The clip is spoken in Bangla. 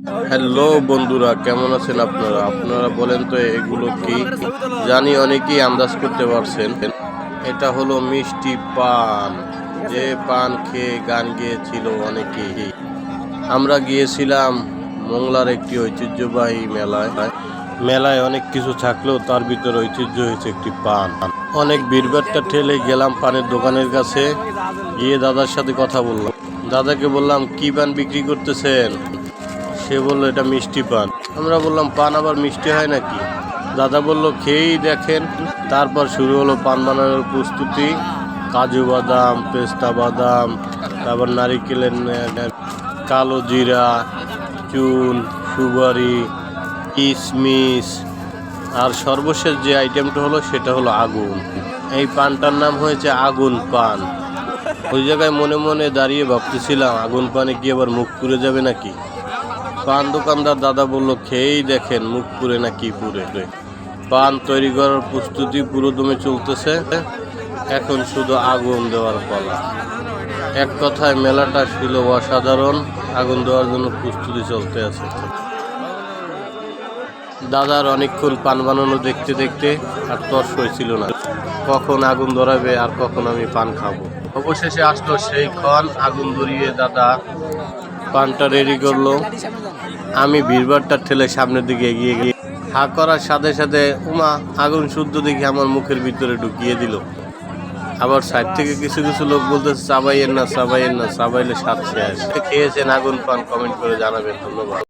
হ্যালো বন্ধুরা, কেমন আছেন আপনারা? আপনারা বলেন তো এগুলো কি? জানি অনেকেই আন্দাজ করতে পারছেন। এটা হলো মিষ্টি পান, যে পান খেয়ে গান গেয়েছিল অনেকেই। আমরা গিয়েছিলাম মোংলার একটি ঐতিহ্যবাহী মেলায় অনেক কিছু থাকলেও তার ভিতরে ঐতিহ্য হয়েছে একটি পান। অনেক ভিড়ভাট্টা ঠেলে গেলাম পানের দোকানের কাছে, গিয়ে দাদার সাথে কথা বললাম। দাদাকে বললাম, কি পান বিক্রি করতেছেন? সে বললো, এটা মিষ্টি পান। আমরা বললাম, পান আবার মিষ্টি হয় নাকি? দাদা বলল, খেয়েই দেখেন। তারপর শুরু হলো পান বানানোর প্রস্তুতি। কাজু বাদাম, পেস্তা বাদাম, তারপর নারিকেলের কালো জিরা, চুন, সুপারি, কিশমিশ, আর সর্বশেষ যে আইটেমটা হলো সেটা হলো আগুন। এই পানটার নাম হয়েছে আগুন পান। ওই জায়গায় মনে মনে দাঁড়িয়ে ভাবতেছিলাম, আগুন পানে কি আবার মুখ পুড়ে যাবে নাকি? পান দোকানদার দাদা বলল, খেয়েই দেখেন মুখ পুড়ে না কি পুড়ে। পান তৈরি করার প্রস্তুতি পুরো দমে চলতেছে, এখন শুধু আগুন দেওয়ার পালা। এক কথায় মেলাটা ছিল অসাধারণ। আগুন দেওয়ার জন্য প্রস্তুতি চলতে আছে। দাদার অনেকক্ষণ পান বানানো দেখতে দেখতে আর তর্স হয়েছিল না, কখন আগুন ধরাবে আর কখন আমি পান খাবো। অবশেষে আসলো সেই ক্ষণ। আগুন ধরিয়ে দাদা পানটা রেডি করলো। আমি ভিড়ভাট্টা ঠেলে সামনের দিকে এগিয়ে গিয়ে হা করার সাথে সাথে উমা, আগুন শুদ্ধ দেখে আমার মুখের ভিতরে ঢুকিয়ে দিল। আবার সাইড থেকে কিছু কিছু লোক বলতেছে, চাবাইয়েন না, চাবাইয়েন না, চাবাইলে স্বাদ শেষ। খেয়েছেন আগুন পান? কমেন্ট করে জানাবেন। ধন্যবাদ।